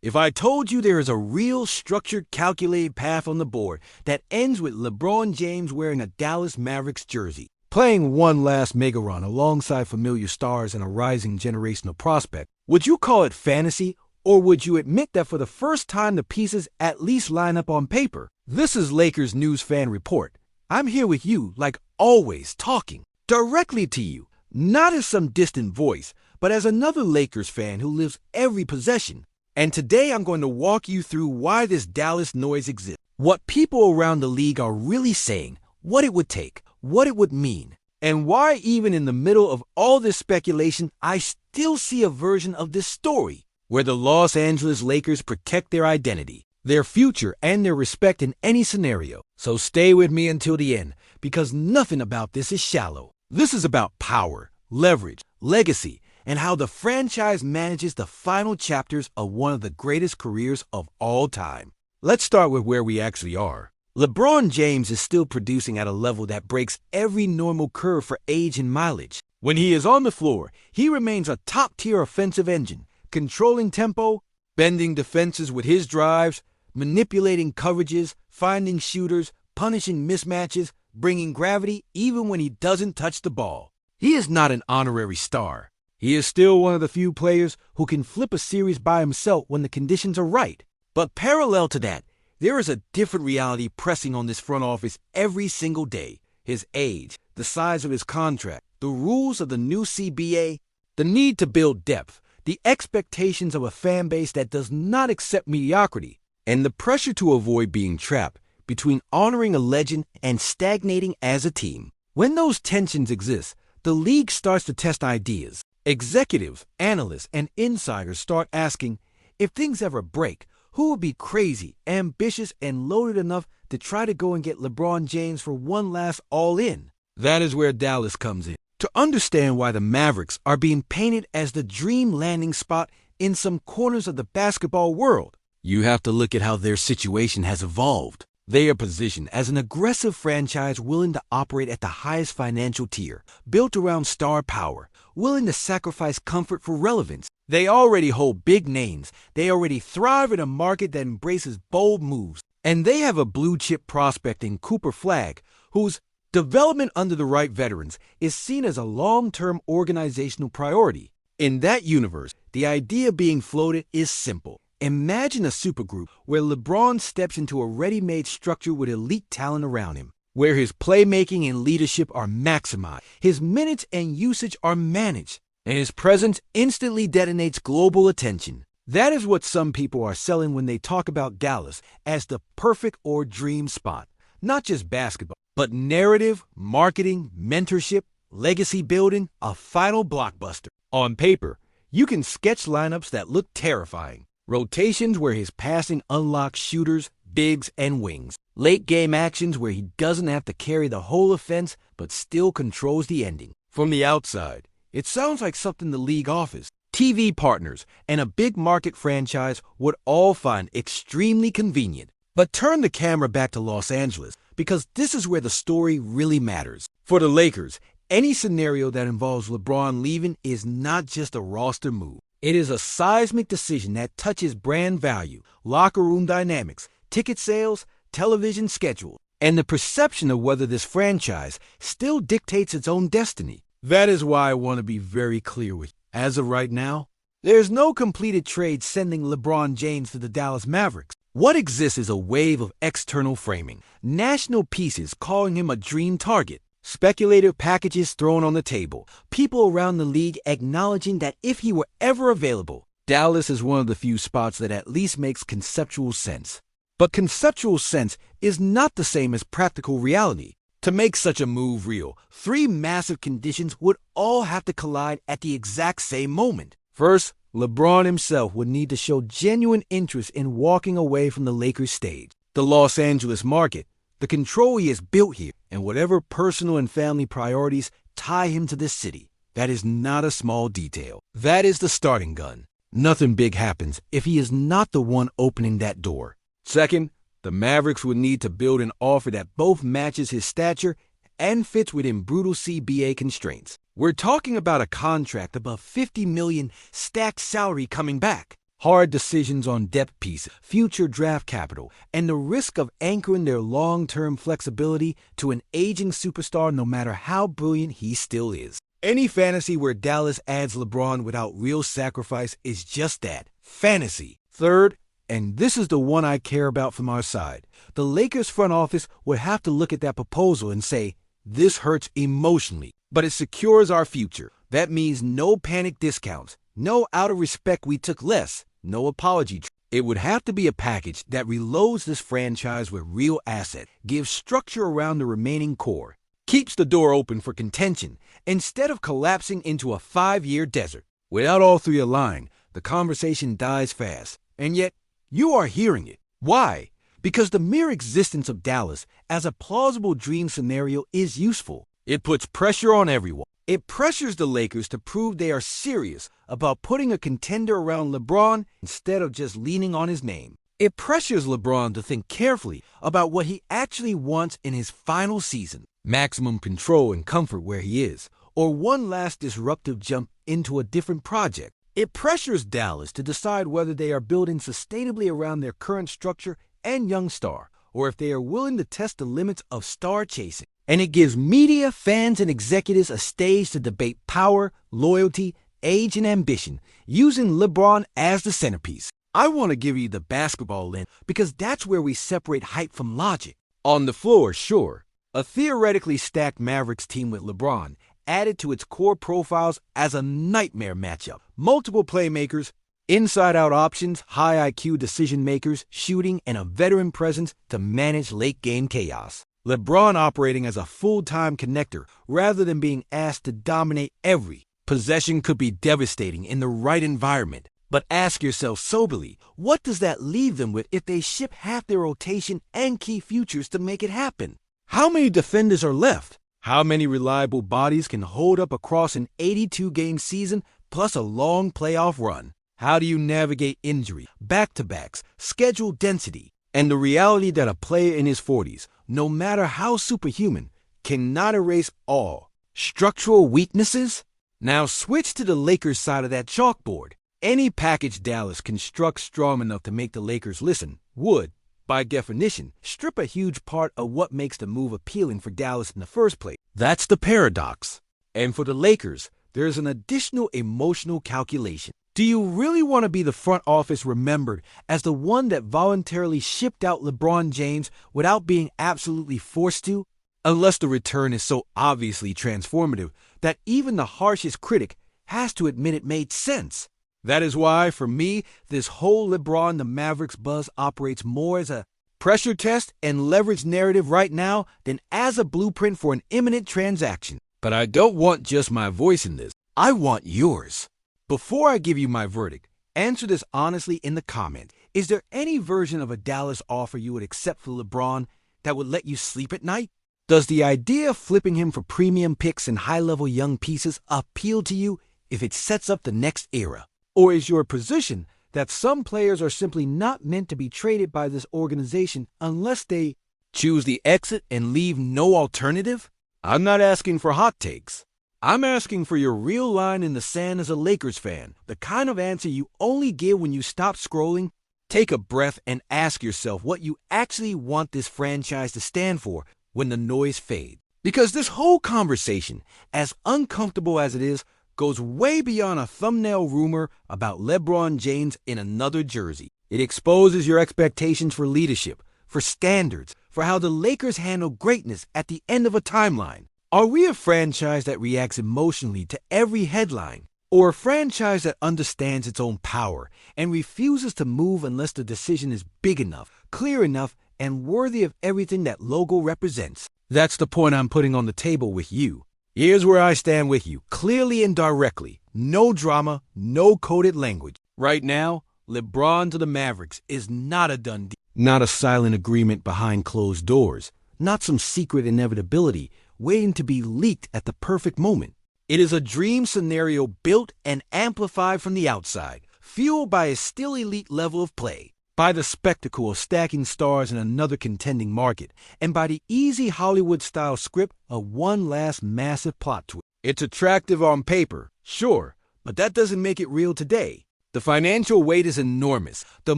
If I told you there is a real structured, calculated path on the board that ends with LeBron James wearing a Dallas Mavericks jersey, playing one last mega run alongside familiar stars and a rising generational prospect, would you call it fantasy, or would you admit that for the first time the pieces at least line up on paper? This is Lakers News Fan Report. I'm here with you, like always, talking directly to you, not as some distant voice, but as another Lakers fan who lives every possession. And today I'm going to walk you through why this Dallas noise exists, what people around the league are really saying, what it would take, what it would mean, and why even in the middle of all this speculation, I still see a version of this story where the Los Angeles Lakers protect their identity, their future, and their respect in any scenario. So stay with me until the end, because nothing about this is shallow. This is about power, leverage, legacy, and how the franchise manages the final chapters of one of the greatest careers of all time. Let's start with where we actually are. LeBron James is still producing at a level that breaks every normal curve for age and mileage. When he is on the floor, he remains a top-tier offensive engine, controlling tempo, bending defenses with his drives, manipulating coverages, finding shooters, punishing mismatches, bringing gravity even when he doesn't touch the ball. He is not an honorary star. He is still one of the few players who can flip a series by himself when the conditions are right. But parallel to that, there is a different reality pressing on this front office every single day. His age, the size of his contract, the rules of the new CBA, the need to build depth, the expectations of a fan base that does not accept mediocrity, and the pressure to avoid being trapped between honoring a legend and stagnating as a team. When those tensions exist, the league starts to test ideas. Executives, analysts, and insiders start asking, if things ever break, who would be crazy, ambitious, and loaded enough to try to go and get LeBron James for one last all-in? That is where Dallas comes in. To understand why the Mavericks are being painted as the dream landing spot in some corners of the basketball world, you have to look at how their situation has evolved. They are positioned as an aggressive franchise willing to operate at the highest financial tier, built around star power, willing to sacrifice comfort for relevance. They already hold big names. They already thrive in a market that embraces bold moves. And they have a blue-chip prospect in Cooper Flagg, whose development under the right veterans is seen as a long-term organizational priority. In that universe, the idea being floated is simple. Imagine a supergroup where LeBron steps into a ready-made structure with elite talent around him, where his playmaking and leadership are maximized, his minutes and usage are managed, and his presence instantly detonates global attention. That is what some people are selling when they talk about Dallas as the perfect or dream spot. Not just basketball, but narrative, marketing, mentorship, legacy building, a final blockbuster. On paper, you can sketch lineups that look terrifying. Rotations where his passing unlocks shooters, bigs, and wings. Late game actions where he doesn't have to carry the whole offense but still controls the ending. From the outside, it sounds like something the league offers. TV partners and a big market franchise would all find extremely convenient. But turn the camera back to Los Angeles, because this is where the story really matters. For the Lakers, any scenario that involves LeBron leaving is not just a roster move. It is a seismic decision that touches brand value, locker room dynamics, ticket sales, television schedule, and the perception of whether this franchise still dictates its own destiny. That is why I want to be very clear with you. As of right now, there's no completed trade sending LeBron James to the Dallas Mavericks. What exists is a wave of external framing, national pieces calling him a dream target, speculative packages thrown on the table, people around the league acknowledging that if he were ever available, Dallas is one of the few spots that at least makes conceptual sense. But conceptual sense is not the same as practical reality. To make such a move real, three massive conditions would all have to collide at the exact same moment. First, LeBron himself would need to show genuine interest in walking away from the Lakers stage, the Los Angeles market, the control he has built here, and whatever personal and family priorities tie him to this city. That is not a small detail. That is the starting gun. Nothing big happens if he is not the one opening that door. Second, the Mavericks would need to build an offer that both matches his stature and fits within brutal CBA constraints. We're talking about a contract above $50 million stacked salary coming back, Hard decisions on depth pieces, future draft capital, and the risk of anchoring their long-term flexibility to an aging superstar no matter how brilliant he still is. Any fantasy where Dallas adds LeBron without real sacrifice is just that, fantasy. Third, and this is the one I care about from our side, the Lakers front office would have to look at that proposal and say, this hurts emotionally, but it secures our future. That means no panic discounts, no out of respect we took less, no apology. It would have to be a package that reloads this franchise with real assets, gives structure around the remaining core, keeps the door open for contention, instead of collapsing into a 5-year desert. Without all three aligned, the conversation dies fast, and yet you are hearing it. Why? Because the mere existence of Dallas as a plausible dream scenario is useful. It puts pressure on everyone. It pressures the Lakers to prove they are serious about putting a contender around LeBron instead of just leaning on his name. It pressures LeBron to think carefully about what he actually wants in his final season. Maximum control and comfort where he is, or one last disruptive jump into a different project. It pressures Dallas to decide whether they are building sustainably around their current structure and young star, or if they are willing to test the limits of star chasing. And it gives media, fans, and executives a stage to debate power, loyalty, age, and ambition, using LeBron as the centerpiece. I want to give you the basketball lens because that's where we separate hype from logic. On the floor, sure, a theoretically stacked Mavericks team with LeBron added to its core profiles as a nightmare matchup. Multiple playmakers, inside-out options, high IQ decision-makers, shooting, and a veteran presence to manage late-game chaos. LeBron operating as a full-time connector rather than being asked to dominate every possession could be devastating in the right environment. But ask yourself soberly, what does that leave them with if they ship half their rotation and key futures to make it happen? How many defenders are left? How many reliable bodies can hold up across an 82-game season plus a long playoff run? How do you navigate injury, back-to-backs, schedule density, and the reality that a player in his 40s, no matter how superhuman, cannot erase all structural weaknesses? Now switch to the Lakers side of that chalkboard. Any package Dallas constructs strong enough to make the Lakers listen would, by definition, strip a huge part of what makes the move appealing for Dallas in the first place. That's the paradox. And for the Lakers, there's an additional emotional calculation. Do you really want to be the front office remembered as the one that voluntarily shipped out LeBron James without being absolutely forced to? Unless the return is so obviously transformative that even the harshest critic has to admit it made sense. That is why, for me, this whole LeBron the Mavericks buzz operates more as a pressure test and leverage narrative right now than as a blueprint for an imminent transaction. But I don't want just my voice in this. I want yours. Before I give you my verdict, answer this honestly in the comments. Is there any version of a Dallas offer you would accept for LeBron that would let you sleep at night? Does the idea of flipping him for premium picks and high-level young pieces appeal to you if it sets up the next era? Or is your position that some players are simply not meant to be traded by this organization unless they choose the exit and leave no alternative? I'm not asking for hot takes. I'm asking for your real line in the sand as a Lakers fan, the kind of answer you only give when you stop scrolling. Take a breath and ask yourself what you actually want this franchise to stand for when the noise fades. Because this whole conversation, as uncomfortable as it is, goes way beyond a thumbnail rumor about LeBron James in another jersey. It exposes your expectations for leadership, for standards, for how the Lakers handle greatness at the end of a timeline. Are we a franchise that reacts emotionally to every headline, or a franchise that understands its own power and refuses to move unless the decision is big enough, clear enough, and worthy of everything that logo represents? That's the point I'm putting on the table with you. Here's where I stand with you, clearly and directly. No drama, no coded language. Right now, LeBron to the Mavericks is not a done deal. Not a silent agreement behind closed doors. Not some secret inevitability waiting to be leaked at the perfect moment. It is a dream scenario built and amplified from the outside, fueled by a still elite level of play, by the spectacle of stacking stars in another contending market, and by the easy Hollywood-style script of one last massive plot twist. It's attractive on paper, sure, but that doesn't make it real today. The financial weight is enormous, the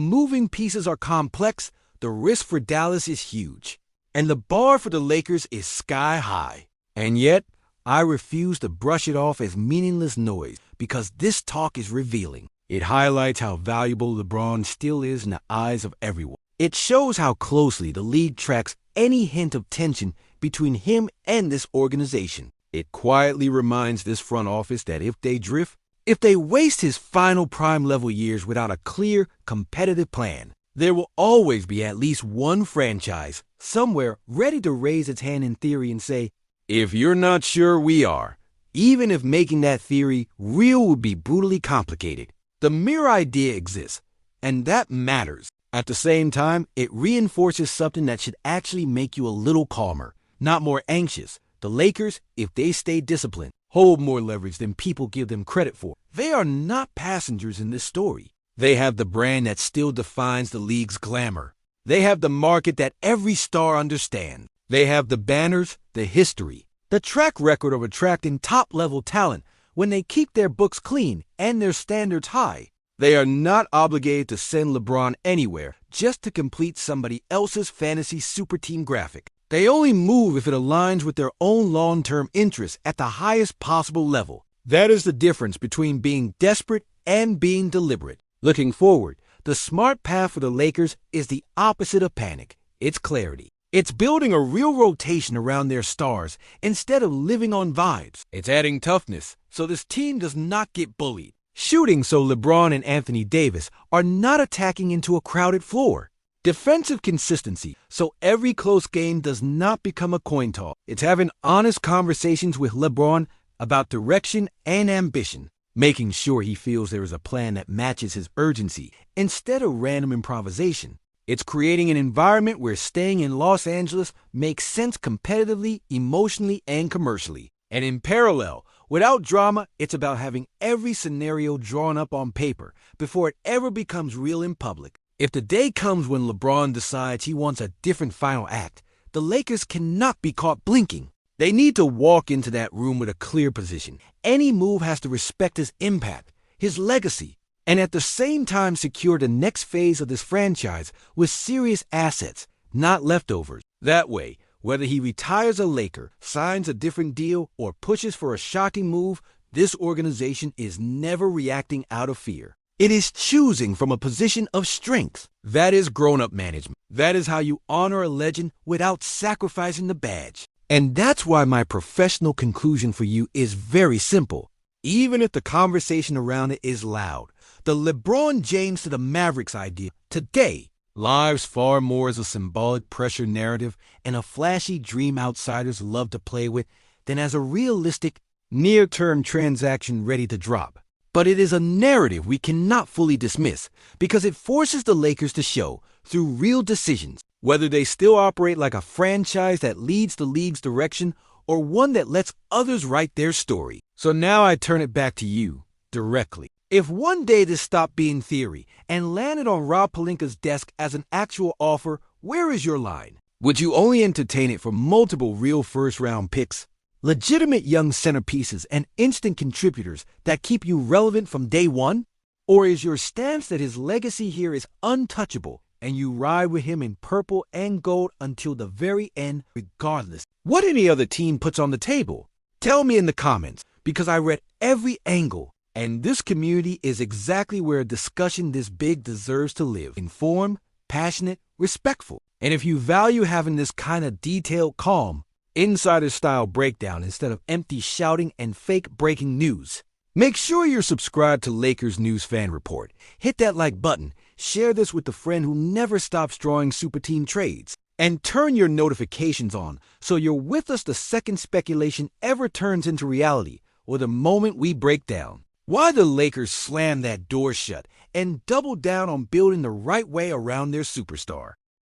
moving pieces are complex, the risk for Dallas is huge, and the bar for the Lakers is sky high. And yet, I refuse to brush it off as meaningless noise because this talk is revealing. It highlights how valuable LeBron still is in the eyes of everyone. It shows how closely the league tracks any hint of tension between him and this organization. It quietly reminds this front office that if they drift, if they waste his final prime level years without a clear, competitive plan, there will always be at least one franchise somewhere ready to raise its hand in theory and say, if you're not sure, we are. Even if making that theory real would be brutally complicated. The mere idea exists, and that matters. At the same time, it reinforces something that should actually make you a little calmer, not more anxious. The Lakers, if they stay disciplined, hold more leverage than people give them credit for. They are not passengers in this story. They have the brand that still defines the league's glamour. They have the market that every star understands. They have the banners, the history, the track record of attracting top-level talent when they keep their books clean and their standards high. They are not obligated to send LeBron anywhere just to complete somebody else's fantasy super team graphic. They only move if it aligns with their own long-term interests at the highest possible level. That is the difference between being desperate and being deliberate. Looking forward, the smart path for the Lakers is the opposite of panic. It's clarity. It's building a real rotation around their stars instead of living on vibes. It's adding toughness so this team does not get bullied. Shooting so LeBron and Anthony Davis are not attacking into a crowded floor. Defensive consistency so every close game does not become a coin toss. It's having honest conversations with LeBron about direction and ambition, making sure he feels there is a plan that matches his urgency instead of random improvisation. It's creating an environment where staying in Los Angeles makes sense competitively, emotionally, and commercially. And in parallel, without drama, it's about having every scenario drawn up on paper before it ever becomes real in public. If the day comes when LeBron decides he wants a different final act, the Lakers cannot be caught blinking. They need to walk into that room with a clear position. Any move has to respect his impact, his legacy, and at the same time secure the next phase of this franchise with serious assets, not leftovers. That way, whether he retires a Laker, signs a different deal, or pushes for a shocking move, this organization is never reacting out of fear. It is choosing from a position of strength. That is grown-up management. That is how you honor a legend without sacrificing the badge. And that's why my professional conclusion for you is very simple. Even if the conversation around it is loud, the LeBron James to the Mavericks idea today lives far more as a symbolic pressure narrative and a flashy dream outsiders love to play with than as a realistic, near-term transaction ready to drop. But it is a narrative we cannot fully dismiss because it forces the Lakers to show, through real decisions, whether they still operate like a franchise that leads the league's direction or one that lets others write their story. So now I turn it back to you, directly. If one day this stopped being theory and landed on Rob Pelinka's desk as an actual offer, where is your line? Would you only entertain it for multiple real first-round picks, legitimate young centerpieces, and instant contributors that keep you relevant from day one? Or is your stance that his legacy here is untouchable and you ride with him in purple and gold until the very end, regardless what any other team puts on the table? Tell me in the comments, because I read every angle, and this community is exactly where a discussion this big deserves to live. Informed, passionate, respectful. And if you value having this kind of detailed, calm, insider-style breakdown instead of empty shouting and fake breaking news, make sure you're subscribed to Lakers News Fan Report. Hit that like button, share this with the friend who never stops drawing super team trades, and turn your notifications on so you're with us the second speculation ever turns into reality or the moment we break down. Why the Lakers slam that door shut and double down on building the right way around their superstar.